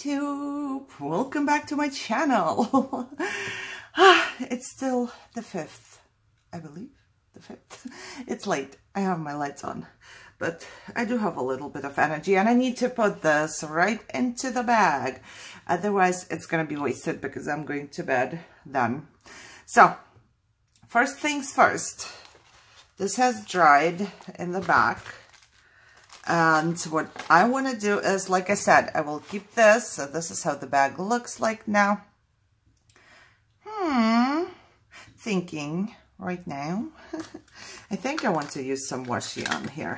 YouTube, welcome back to my channel. It's still the 5th, I believe, the 5th. It's late, I have my lights on, but I do have a little bit of energy and I need to put this right into the bag. Otherwise it's gonna be wasted because I'm going to bed then. So first things first, this has dried in the back. And what I want to do is, like I said, I will keep this. So this is how the bag looks like now. Thinking right now. I think I want to use some washi on here.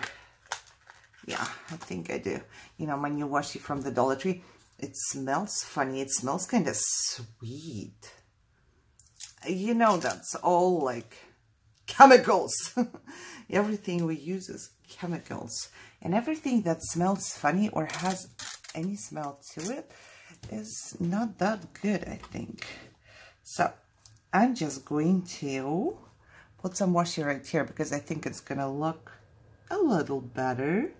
Yeah, I think I do. You know, my new washi from the Dollar Tree. It smells funny. It smells kind of sweet. You know, that's all like chemicals. Everything we use is chemicals. And everything that smells funny or has any smell to it is not that good, I think. So I'm just going to put some washi right here because I think it's going to look a little better.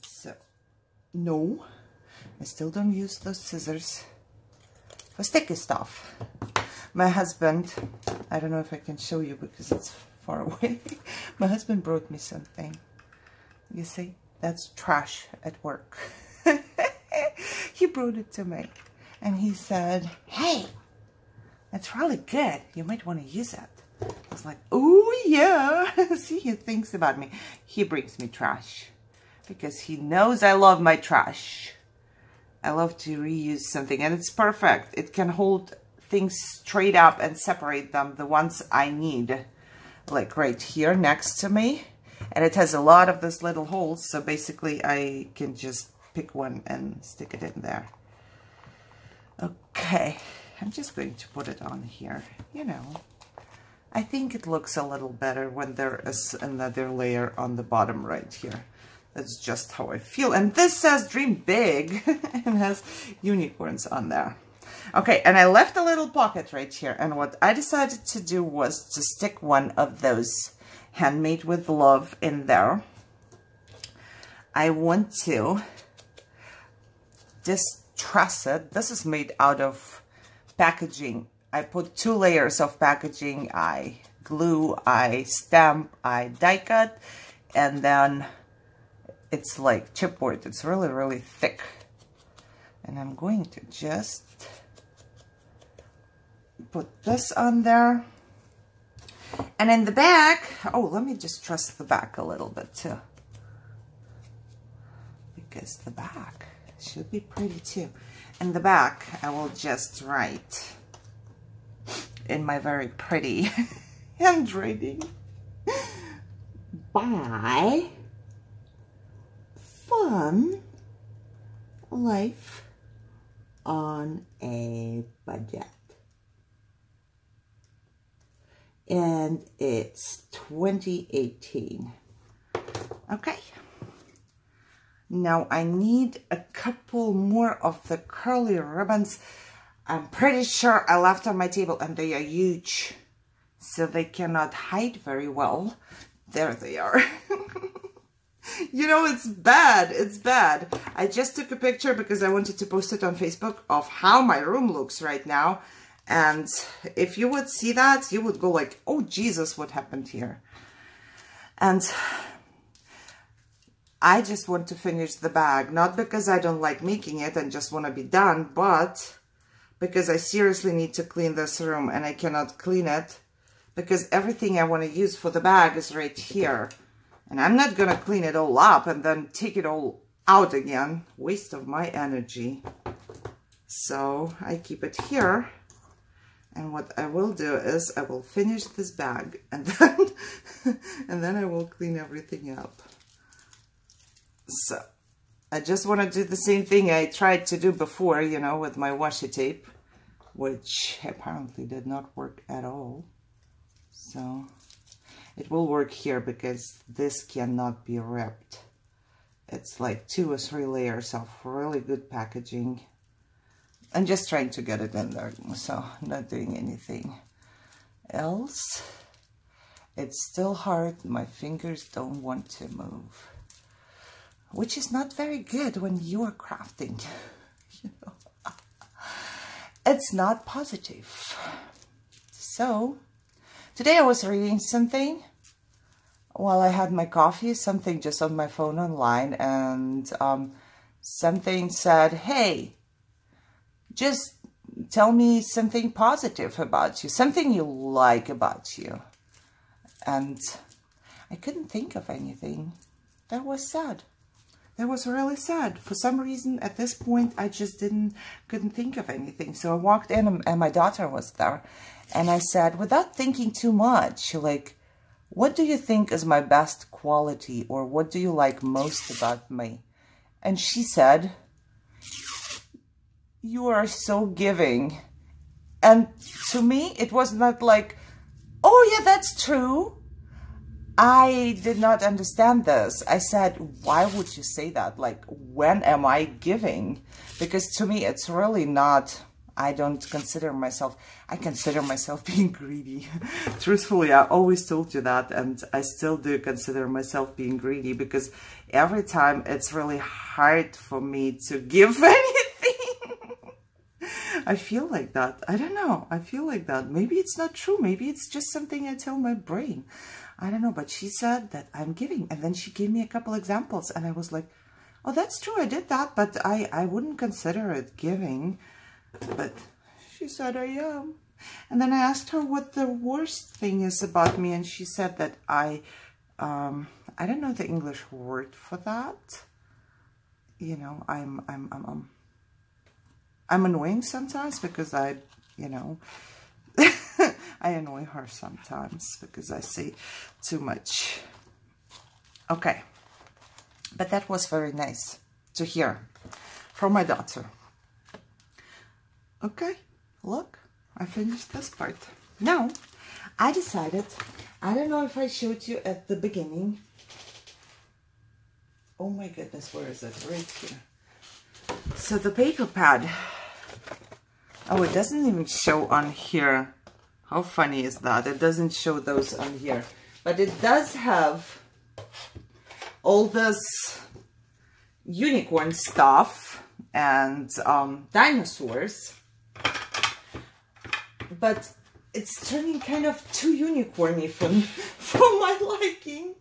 So, no, I still don't use those scissors for sticky stuff. My husband, I don't know if I can show you because it's far away. My husband brought me something. You see, that's trash at work. He brought it to me and he said, hey, that's really good. You might want to use it. I was like, oh yeah. See, he thinks about me. He brings me trash because he knows I love my trash. I love to reuse something and it's perfect. It can hold things straight up and separate them, the ones I need, like right here next to me. And it has a lot of these little holes, so basically I can just pick one and stick it in there. Okay, I'm just going to put it on here. You know, I think it looks a little better when there is another layer on the bottom right here. That's just how I feel. And this says dream big and has unicorns on there. Okay, and I left a little pocket right here. And what I decided to do was to stick one of those handmade with love in there. I want to distress it. This is made out of packaging. I put 2 layers of packaging. I glue, I stamp, I die cut, and then it's like chipboard. It's really, really thick. And I'm going to just put this on there. And in the back, oh, let me just truss the back a little bit too. Because the back should be pretty too. In the back, I will just write in my very pretty handwriting, buy fun life on a budget. And it's 2018. Okay. Now I need a couple more of the curly ribbons. I'm pretty sure I left on my table and they are huge, so they cannot hide very well. There they are. You know, it's bad. It's bad. I just took a picture because I wanted to post it on Facebook of how my room looks right now. And if you would see that, you would go like, oh, Jesus, what happened here? And I just want to finish the bag, not because I don't like making it and just want to be done, but because I seriously need to clean this room and I cannot clean it because everything I want to use for the bag is right here. And I'm not going to clean it all up and then take it all out again. Waste of my energy. So I keep it here. And what I will do is I will finish this bag and then I will clean everything up. So I just want to do the same thing I tried to do before, you know, with my washi tape, which apparently did not work at all. So it will work here because this cannot be ripped. It's like 2 or 3 layers of really good packaging. I'm just trying to get it in there, so not doing anything else. It's still hard. My fingers don't want to move. which is not very good when you are crafting. You know? It's not positive. So, today I was reading something while I had my coffee, something just on my phone online, and something said, hey, just tell me something positive about you, something you like about you. And I couldn't think of anything. That was sad. That was really sad. For some reason, at this point, I just couldn't think of anything. So I walked in and my daughter was there. And I said, without thinking too much, like, what do you think is my best quality? Or what do you like most about me? And she said, you are so giving. And to me, it was not like, oh yeah, that's true. I did not understand this. I said, why would you say that? Like, when am I giving? Because to me, it's really not, I don't consider myself, I consider myself being greedy. Truthfully, I always told you that, and I still do consider myself being greedy, because every time it's really hard for me to give anything. I feel like that. I don't know. I feel like that. Maybe it's not true. Maybe it's just something I tell my brain. I don't know, but she said that I'm giving. And then she gave me a couple examples. And I was like, oh, that's true. I did that. But I wouldn't consider it giving. But she said I am. And then I asked her what the worst thing is about me. And she said that I don't know the English word for that. You know, I'm annoying sometimes because I annoy her sometimes because I say too much. Okay. But that was very nice to hear from my daughter. Okay, look, I finished this part. Now, I decided, I don't know if I showed you at the beginning. Oh my goodness, where is it? Right here. So the Paperpad. Oh, it doesn't even show on here. How funny is that? It doesn't show those on here. But it does have all this unicorn stuff and dinosaurs. But it's turning kind of too unicorny for my liking.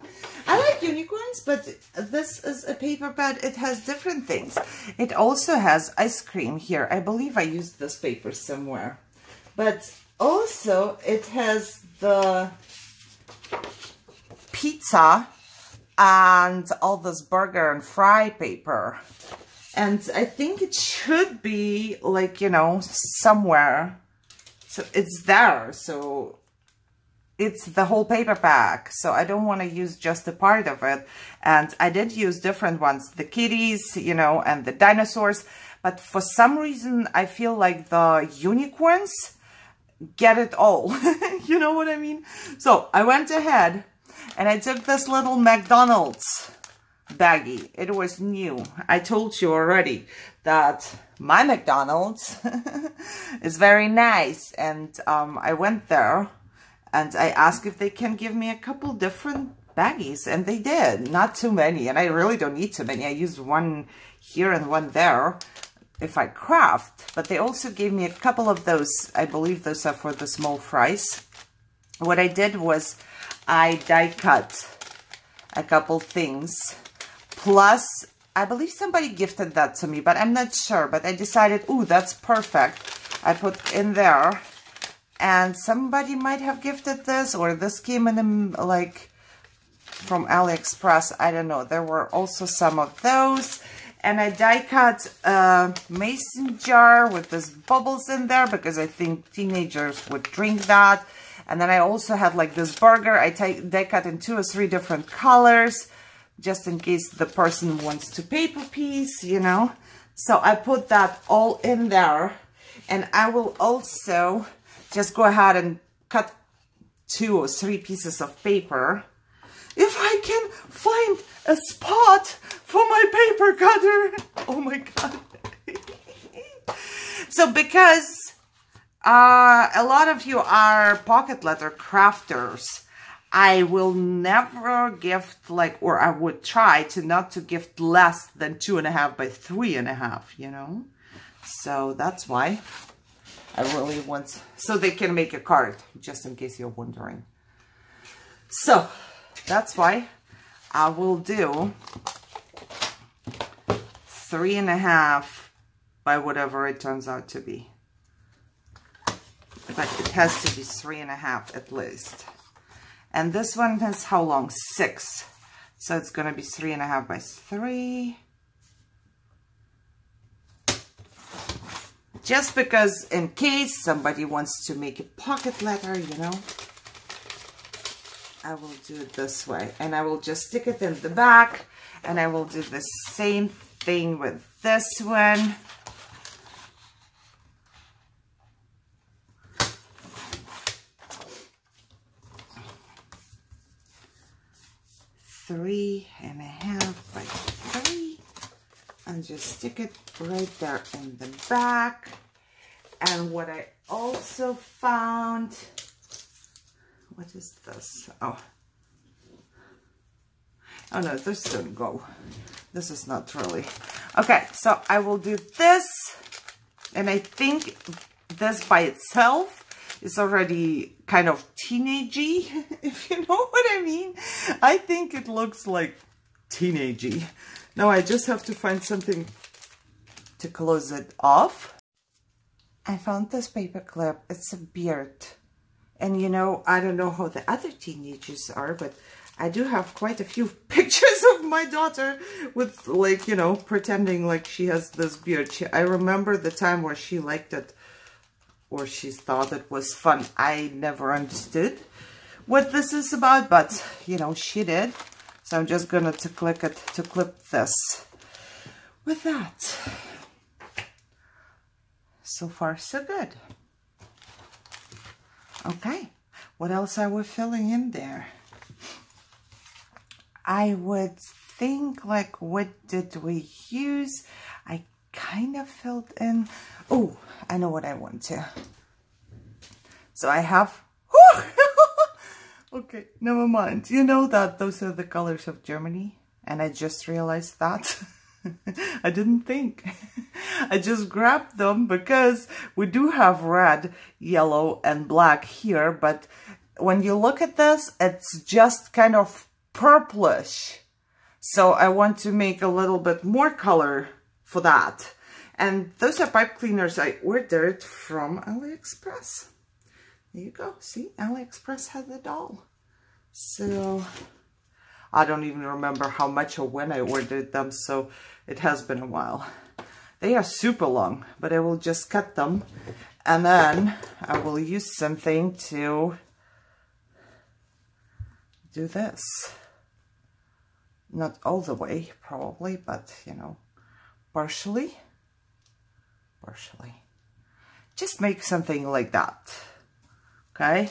I like unicorns, but this is a Paperpad. It has different things. It also has ice cream here. I believe I used this paper somewhere. But also it has the pizza and all this burger and fry paper. And I think it should be like, you know, somewhere. So it's there. So it's the whole paper pack, so I don't want to use just a part of it. And I did use different ones, the kitties, you know, and the dinosaurs. But for some reason, I feel like the unicorns get it all. You know what I mean? So I went ahead and I took this little McDonald's baggie. It was new. I told you already that my McDonald's is very nice. And I went there. And I asked if they can give me a couple different baggies, and they did. Not too many, and I really don't need too many. I used one here and one there if I craft. But they also gave me a couple of those. I believe those are for the small fries. What I did was I die cut a couple things. Plus, I believe somebody gifted that to me, but I'm not sure. But I decided, ooh, that's perfect. I put in there. And somebody might have gifted this, or this came in like from AliExpress. I don't know. There were also some of those. And I die cut a mason jar with this bubbles in there because I think teenagers would drink that. And then I also had like this burger. I die cut in 2 or 3 different colors just in case the person wants to paper piece, you know. So I put that all in there. And I will also just go ahead and cut 2 or 3 pieces of paper. If I can find a spot for my paper cutter. Oh my God. So because a lot of you are pocket letter crafters, I will never gift like, or I would try to not to gift less than 2.5 by 3.5, you know. So that's why I really want, so they can make a card, just in case you're wondering. So that's why I will do 3.5 by whatever it turns out to be. But it has to be 3.5 at least. And this one has how long? 6. So it's going to be 3.5 by 3. Just because in case somebody wants to make a pocket letter, you know, I will do it this way. And I will just stick it in the back. And I will do the same thing with this one. Three and a half by 3, and just stick it right there in the back. And what I also found, what is this? Oh no, this didn't go. This is not really. Okay, so I will do this, and I think this by itself is already kind of teenagey, if you know what I mean. I think it looks like teenagey. Now I just have to find something to close it off. I found this paper clip. It's a beard. And you know, I don't know how the other teenagers are, but I do have quite a few pictures of my daughter with, like, you know, pretending like she has this beard. I remember the time where she liked it, or she thought it was fun. I never understood what this is about, but, you know, she did. So I'm just going to clip this with that. So far, so good. Okay, what else are we filling in there? I would think, like, what did we use? I kind of filled in. Oh, I know what I want to. So I have. Okay, never mind. You know that those are the colors of Germany, and I just realized that. I didn't think. I just grabbed them because we do have red, yellow, and black here, but when you look at this, it's just kind of purplish. So I want to make a little bit more color for that. And those are pipe cleaners I ordered from AliExpress. There you go. See, AliExpress has it all. So I don't even remember how much or when I ordered them, so it has been a while. They are super long, but I will just cut them, and then I will use something to do this. Not all the way, probably, but, you know, partially. Just make something like that, okay?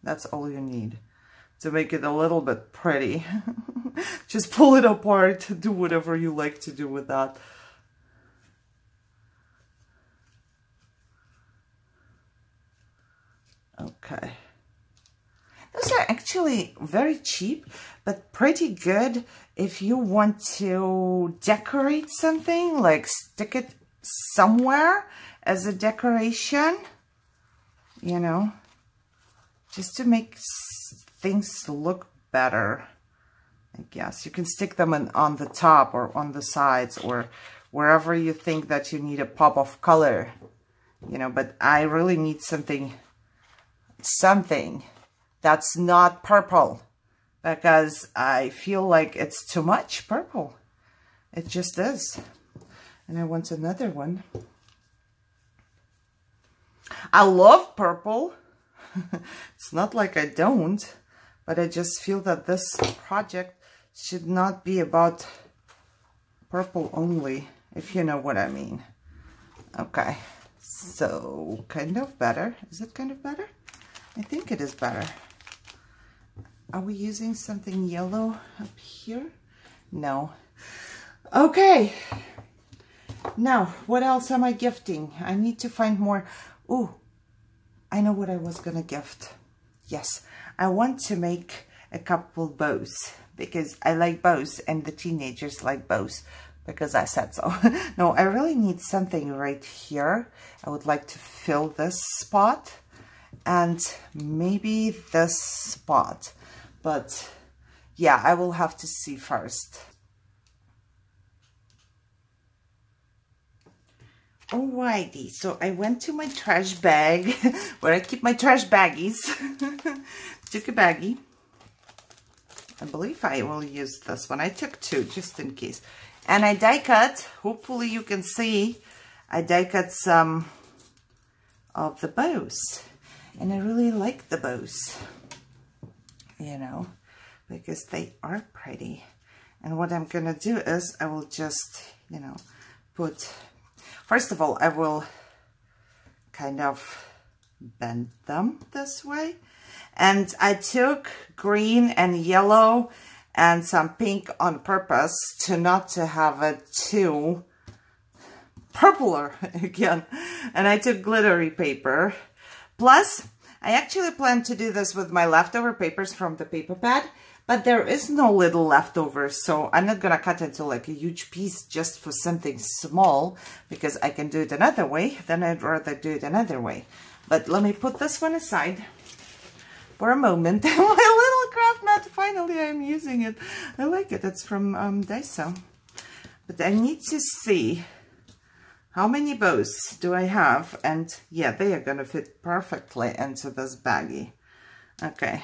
That's all you need to make it a little bit pretty. Just pull it apart, do whatever you like to do with that. Okay. Those are actually very cheap, but pretty good if you want to decorate something, like stick it somewhere as a decoration, you know, just to make things look better. I guess you can stick them on the top or on the sides or wherever you think that you need a pop of color, you know, but I really need something that's not purple, because I feel like it's too much purple. It just is. And I want another one. I love purple. It's not like I don't, but I just feel that this project should not be about purple only, if you know what I mean. Okay, so kind of better. Is it kind of better? I think it is better. Are we using something yellow up here? No. Okay. Now, what else am I gifting? I need to find more. Ooh, I know what I was gonna gift. Yes, I want to make a couple bows because I like bows and the teenagers like bows because I said so. No, I really need something right here. I would like to fill this spot and maybe this spot, but yeah, I will have to see first. Alrighty, so I went to my trash bag where I keep my trash baggies. Took a baggie. I believe I will use this one. I took two just in case. And I die cut, hopefully you can see, I die cut some of the bows. And I really like the bows, you know, because they are pretty. And what I'm gonna do is I will just, you know, put, first of all, I will kind of bend them this way. And I took green and yellow and some pink on purpose to not to have it too purpler again. And I took glittery paper. Plus, I actually plan to do this with my leftover papers from the Paperpad, but there is no little leftover, so I'm not gonna cut into like a huge piece just for something small, because I can do it another way. Then I'd rather do it another way. But let me put this one aside for a moment. My little craft mat, finally I'm using it. I like it. It's from Daiso. But I need to see how many bows do I have. And yeah, they are going to fit perfectly into this baggie. Okay.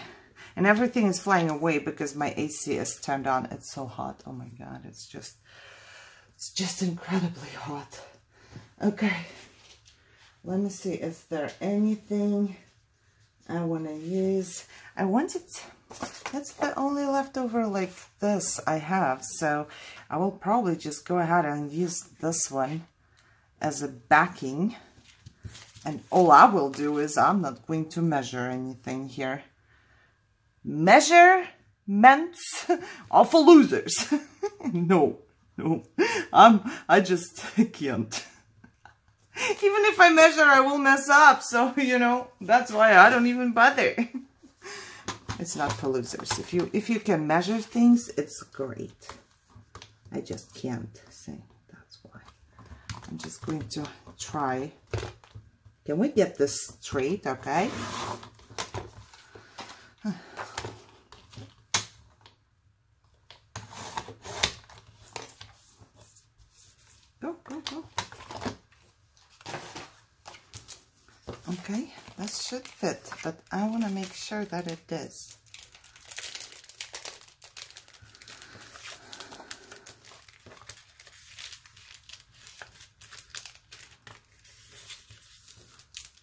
And everything is flying away because my AC is turned on. It's so hot. Oh my God. It's just incredibly hot. Okay. Let me see. Is there anything I want to use? I wanted, that's the only leftover like this I have, so I will probably just go ahead and use this one as a backing, and all I will do is I'm not going to measure anything here. Measurements are for losers. No, I just can't. Even if I measure, I will mess up. So, you know, that's why I don't even bother. It's not for losers. If you can measure things, it's great. I just can't say. That's why. I'm just going to try. Can we get this straight, okay? Go, go, go. Okay, that should fit, but I want to make sure that it does.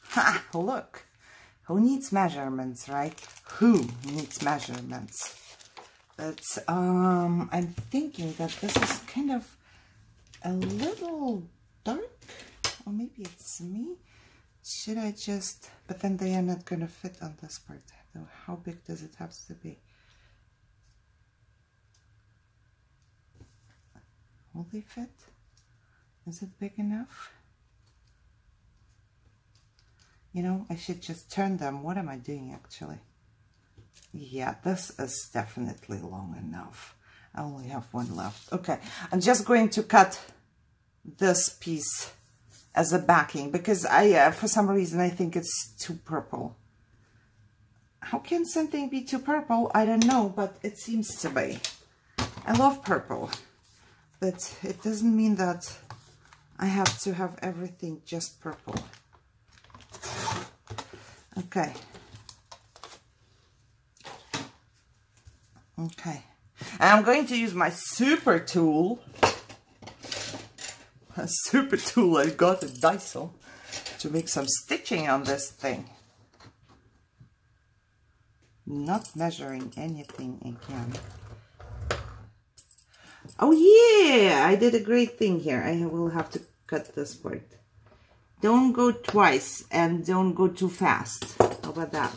Ha! Look, who needs measurements, right? Who needs measurements? But I'm thinking that this is kind of a little dark, or maybe it's me. Should I just, but then they are not going to fit on this part. How big does it have to be? Will they fit? Is it big enough? You know, I should just turn them. What am I doing actually? Yeah, this is definitely long enough. I only have one left. Okay, I'm just going to cut this piece as a backing because I, for some reason, I think it's too purple. How can something be too purple? I don't know, but it seems to be. I love purple, but it doesn't mean that I have to have everything just purple. Okay. Okay. And I'm going to use my super tool. A super tool I got at Daiso to make some stitching on this thing. Not measuring anything again. Oh yeah, I did a great thing here. I will have to cut this part. Don't go twice and don't go too fast. How about that?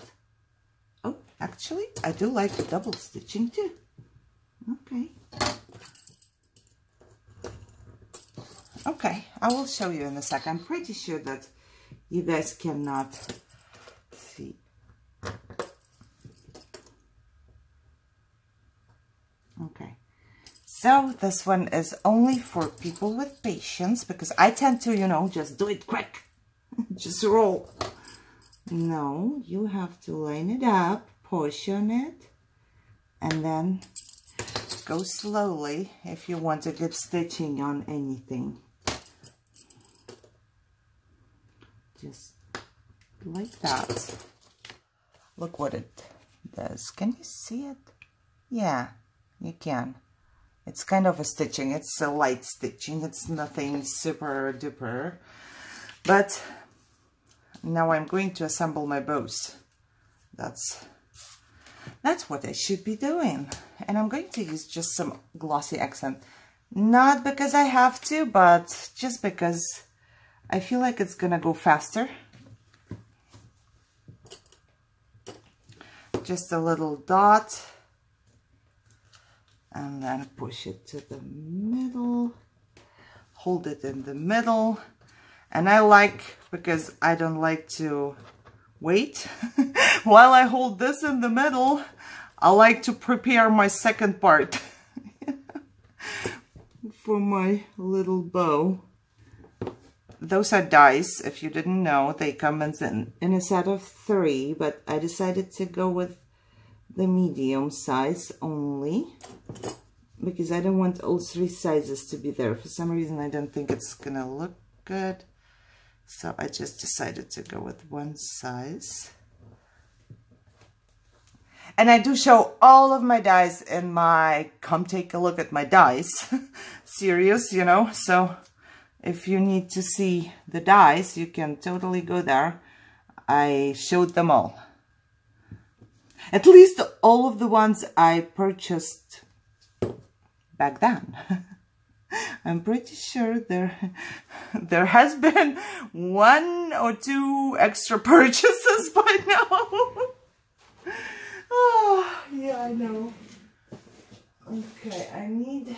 Oh, actually, I do like the double stitching too. Okay. Okay, I will show you in a second. I'm pretty sure that you guys cannot see. So this one is only for people with patience, because I tend to, you know, just do it quick. Just roll. No, you have to line it up, portion it, and then go slowly if you want to get stitching on anything. Just like that. Look what it does. Can you see it? Yeah, you can. It's kind of a stitching. It's a light stitching. It's nothing super duper. But now I'm going to assemble my bows. That's what I should be doing. And I'm going to use just some glossy accent. Not because I have to, but just because I feel like it's gonna go faster. Just a little dot. And then push it to the middle. Hold it in the middle. And I like, because I don't like to wait while I hold this in the middle, I like to prepare my second part for my little bow. Those are dies, if you didn't know. They come in a set of 3, but I decided to go with the medium size only, because I don't want all 3 sizes to be there. For some reason, I don't think it's gonna look good. So I just decided to go with 1 size. And I do show all of my dies in my Come Take a Look at My Dies series, you know. So if you need to see the dies, you can totally go there. I showed them all. At least all of the ones I purchased back then. I'm pretty sure there has been 1 or 2 extra purchases by now. Oh, yeah, I know. Okay, I need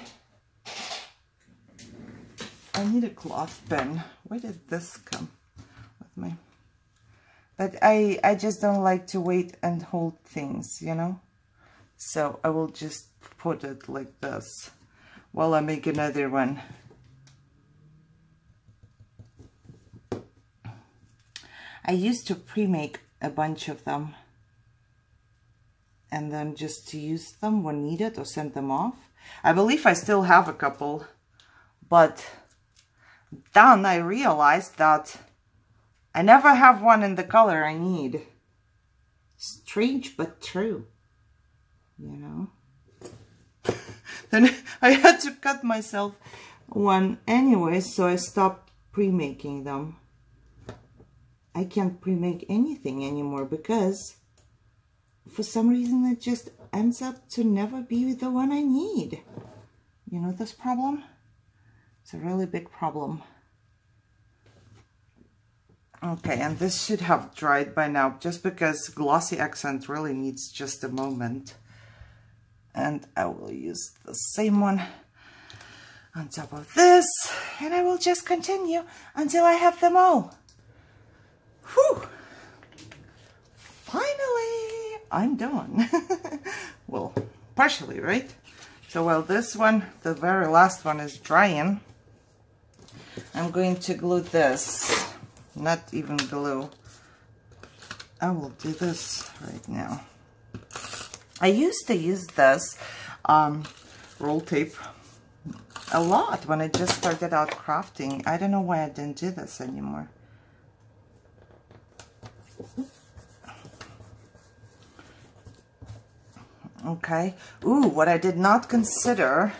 a cloth pen. Where did this come with me? But I just don't like to wait and hold things, you know? So I will just put it like this while I make another one. I used to pre-make a bunch of them and then just to use them when needed or send them off. I believe I still have a couple, but then I realized that I never have one in the color I need. Strange but true, you know. Then I had to cut myself one anyway, so I stopped pre-making them. I can't pre-make anything anymore because for some reason it just ends up to never be the one I need. You know this problem? It's a really big problem. Okay, and this should have dried by now, just because glossy accent really needs just a moment. And I will use the same one on top of this, and I will just continue until I have them all. Whew! Finally, I'm done. Well, partially, right? So while this one, the very last one, is drying, I'm going to glue this. Not even glue. I will do this right now. I used to use this roll tape a lot when I just started out crafting. I don't know why I didn't do this anymore. Okay. Ooh, what I did not consider,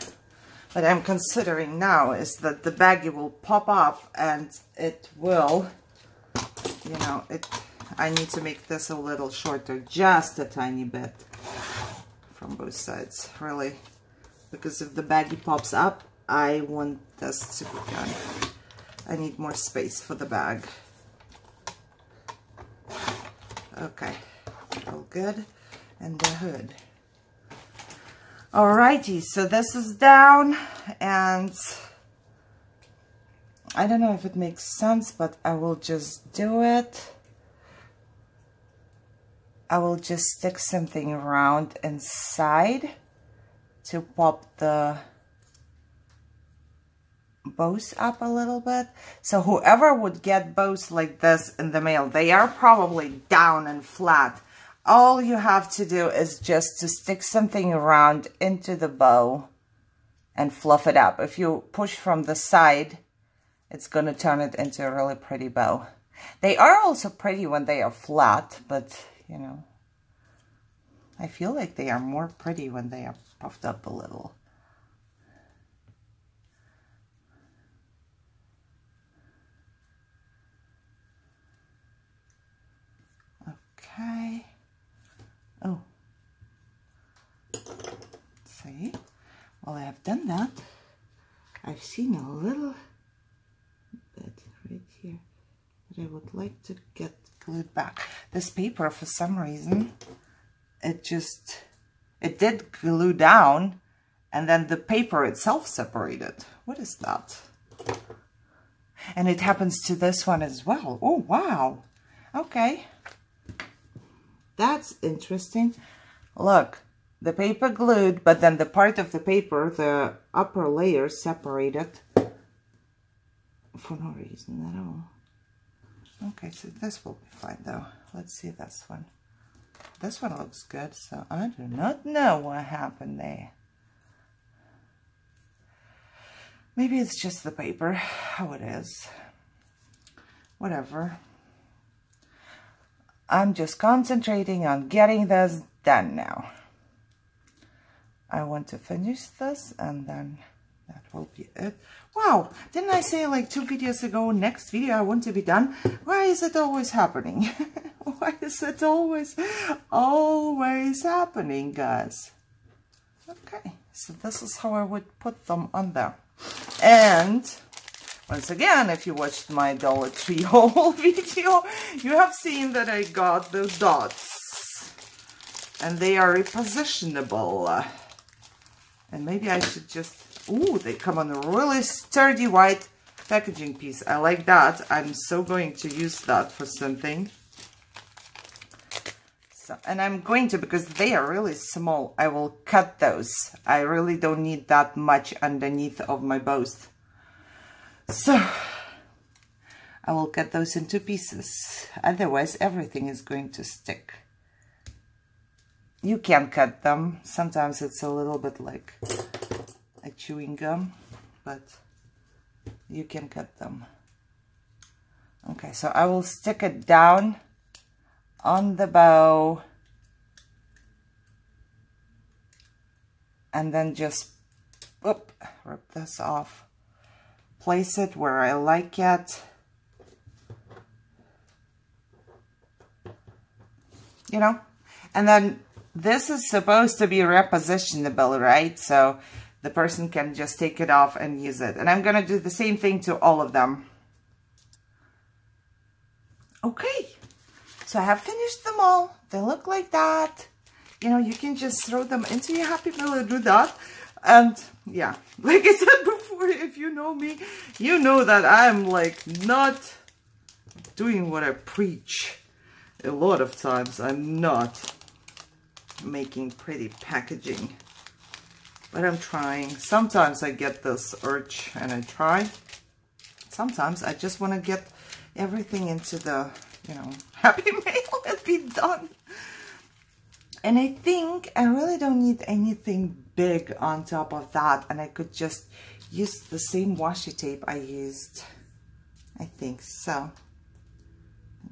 but I'm considering now, is that the baggie will pop up and it will, you know, I need to make this a little shorter, just a tiny bit from both sides, really, because if the baggie pops up, I want this to be done. I need more space for the bag. Okay, all good. And the hood. Alrighty, so this is down, and I don't know if it makes sense, but I will just do it. I will just stick something around inside to pop the bows up a little bit. So whoever would get bows like this in the mail, they are probably down and flat. All you have to do is just to stick something around into the bow and fluff it up. If you push from the side, it's going to turn it into a really pretty bow. They are also pretty when they are flat, but you know, I feel like they are more pretty when they are puffed up a little. Okay. Oh. See? Well, I have done that. I've seen a little bit right here that I would like to get glued back. This paper, for some reason, it did glue down, and then the paper itself separated. What is that? And it happens to this one as well. Oh, wow. Okay. That's interesting. Look, the paper glued, but then the part of the paper, the upper layer separated for no reason at all. Okay, so this will be fine though. Let's see this one. This one looks good, so I do not know what happened there. Maybe it's just the paper, how it is. Whatever. I'm just concentrating on getting this done now. I want to finish this and then that will be it. Wow, didn't I say like 2 videos ago, next video I want to be done? Why is it always happening? Why is it always happening, guys? Okay, so this is how I would put them on there. And once again, if you watched my Dollar Tree haul video, you have seen that I got the dots. And they are repositionable. And maybe I should just... Ooh, they come on a really sturdy white packaging piece. I like that. I'm so going to use that for something. So, and I'm going to, because they are really small, I will cut those. I really don't need that much underneath of my bows. So, I will cut those into pieces. Otherwise, everything is going to stick. You can cut them. Sometimes it's a little bit like a chewing gum, but you can cut them. Okay, so I will stick it down on the bow and then just rip this off. Place it where I like it. You know, and then this is supposed to be repositionable, right? So the person can just take it off and use it. And I'm going to do the same thing to all of them. Okay. So I have finished them all. They look like that. You know, you can just throw them into your Happy Meal and do that. And yeah, like I said before, if you know me, you know that I'm like not doing what I preach. A lot of times I'm not making pretty packaging, but I'm trying. Sometimes I get this urge and I try. Sometimes I just want to get everything into the, you know, Happy Meal and be done. And I think I really don't need anything big on top of that, and I could just use the same washi tape I used. I think so.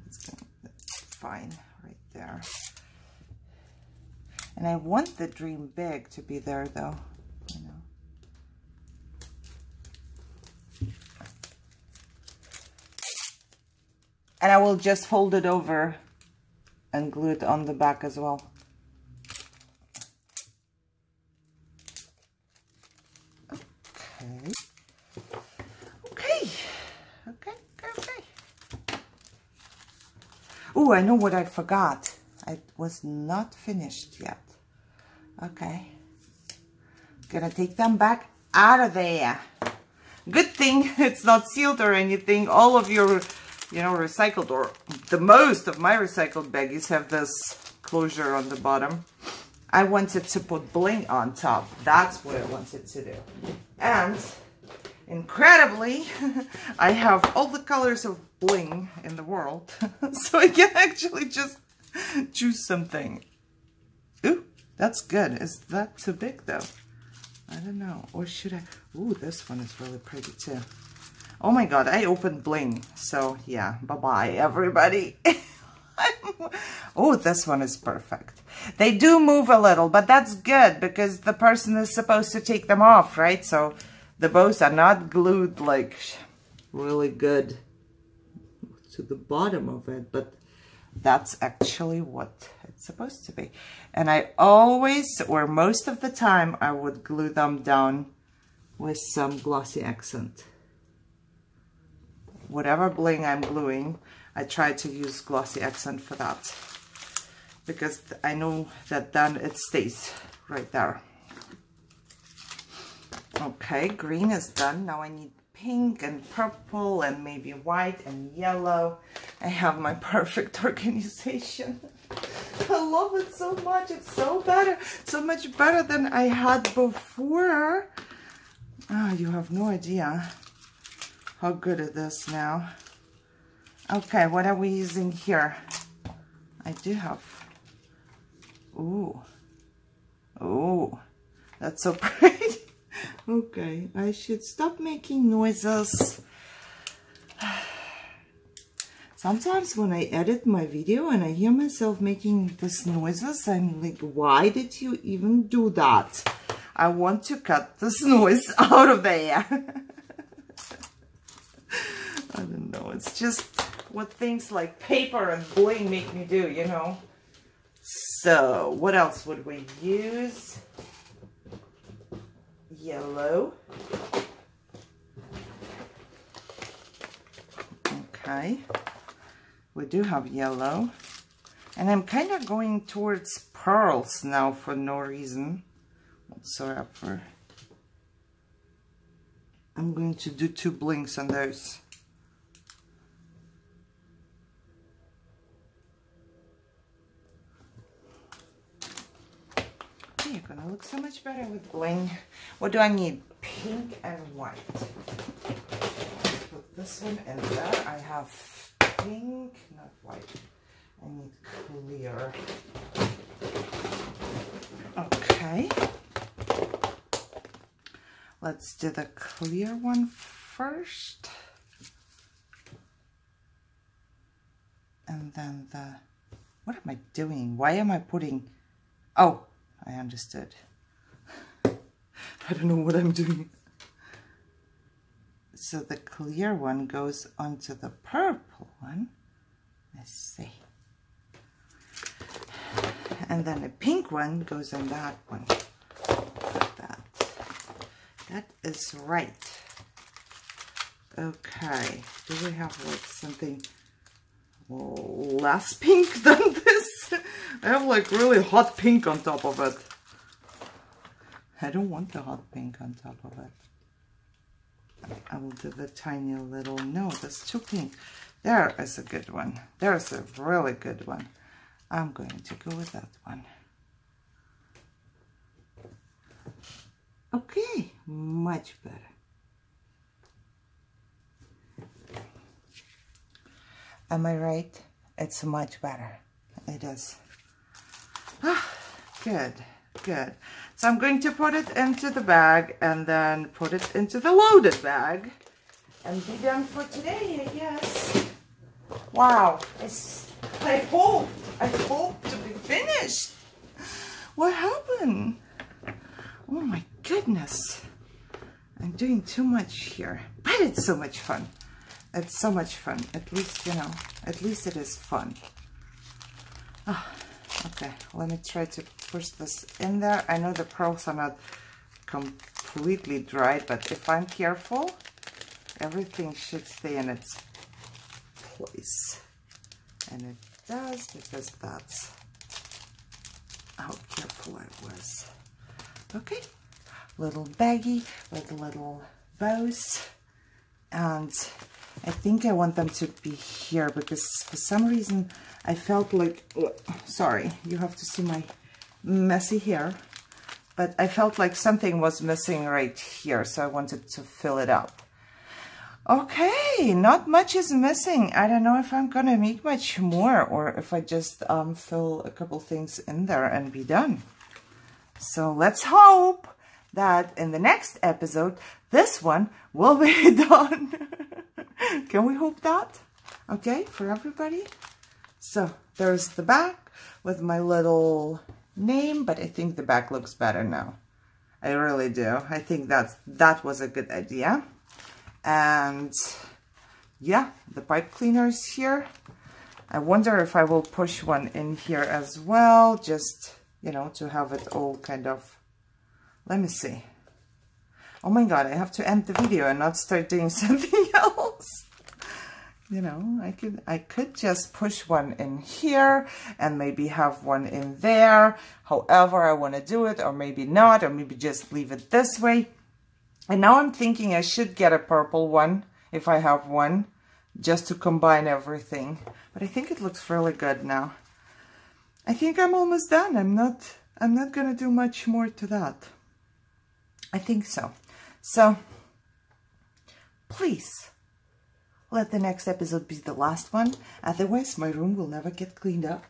It's gonna be fine right there. And I want the Dream Big to be there though, you know. And I will just fold it over and glue it on the back as well. Okay. Oh, I know what I forgot. I was not finished yet. Okay. Gonna take them back out of there. Good thing it's not sealed or anything. All of your, you know, recycled, or the most of my recycled baggies have this closure on the bottom. I wanted to put bling on top. That's what I wanted to do. And incredibly, I have all the colors of bling in the world. So I can actually just choose something. Ooh, that's good. Is that too big though? I don't know. Or should I? Ooh, this one is really pretty too. Oh my god, I opened bling. So yeah, bye-bye everybody. Oh, this one is perfect. They do move a little, but that's good because the person is supposed to take them off, right? So the bows are not glued like really good to the bottom of it, but that's actually what it's supposed to be. And I always, or most of the time, I would glue them down with some glossy accent. Whatever bling I'm gluing, I try to use glossy accent for that, because I know that then it stays right there. Okay, green is done. Now I need pink and purple and maybe white and yellow. I have my perfect organization. I love it so much. It's so better, so much better than I had before. Ah, you have no idea how good it is now. Okay, what are we using here? I do have, ooh, that's so pretty. Okay, I should stop making noises. Sometimes when I edit my video and I hear myself making these noises, I'm like, why did you even do that? I want to cut this noise out of there. I don't know, it's just what things like paper and bling make me do, you know. So, what else would we use? Yellow. Okay. We do have yellow. And I'm kind of going towards pearls now for no reason whatsoever. I'm going to do 2 blinks on those. You're gonna look so much better with bling. What do I need? Pink and white. Put this one in there. I have pink, not white. I need clear. Okay. Let's do the clear one first. And then the, what am I doing? Why am I putting, oh, I understood. I don't know what I'm doing. So the clear one goes onto the purple one. Let's see. And then the pink one goes on that one. Like that. That is right. Okay. Do we have like something less pink than this? I have like really hot pink on top of it. I don't want the hot pink on top of it. I will do the tiny little, no, that's too pink. There is a good one. There's a really good one. I'm going to go with that one. Okay, much better. Am I right? It's much better. It is. Ah, good, good. So I'm going to put it into the bag and then put it into the loaded bag and be done for today, I guess. Wow, I hope to be finished. What happened? Oh my goodness. I'm doing too much here, but it's so much fun. It's so much fun. At least, you know, at least it is fun. Oh, okay, let me try to push this in there. I know the pearls are not completely dry, but if I'm careful, everything should stay in its place. And it does, because that's how careful I was. Okay, little baggie with little bows. And I think I want them to be here because for some reason I felt like, sorry, you have to see my messy hair, but I felt like something was missing right here, so I wanted to fill it up. Okay, not much is missing. I don't know if I'm gonna make much more or if I just fill a couple things in there and be done. So let's hope that in the next episode, this one will be done. Can we hope that? Okay, for everybody. So there's the back with my little name, but I think the back looks better now. I really do. I think that was a good idea. And yeah, the pipe cleaners here. I wonder if I will push one in here as well, just, you know, to have it all kind of, let me see. Oh my God, I have to end the video and not start doing something else. You know, I could just push one in here and maybe have one in there, however I want to do it, or maybe not, or maybe just leave it this way. And now I'm thinking I should get a purple one, if I have one, just to combine everything. But I think it looks really good now. I think I'm almost done. I'm not gonna do much more to that. I think so. So, please, let the next episode be the last one. Otherwise, my room will never get cleaned up.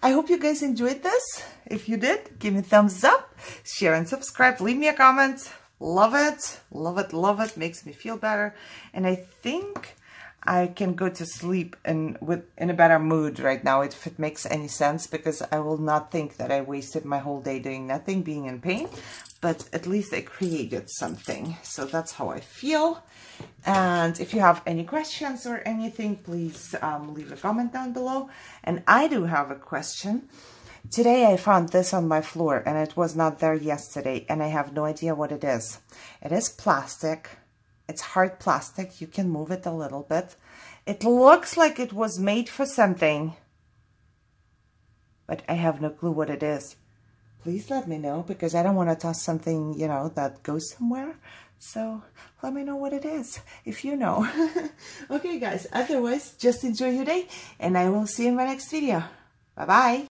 I hope you guys enjoyed this. If you did, give me a thumbs up, share and subscribe, leave me a comment. Love it, love it, love it. Makes me feel better. And I think I can go to sleep in a better mood right now, if it makes any sense, because I will not think that I wasted my whole day doing nothing, being in pain, but at least I created something. So that's how I feel. And if you have any questions or anything, please leave a comment down below. And I do have a question. Today I found this on my floor and it was not there yesterday, and I have no idea what it is. It is plastic. It's hard plastic. You can move it a little bit. It looks like it was made for something, but I have no clue what it is. Please let me know, because I don't want to toss something, you know, that goes somewhere. So let me know what it is, if you know. Okay, guys. Otherwise, just enjoy your day, and I will see you in my next video. Bye-bye.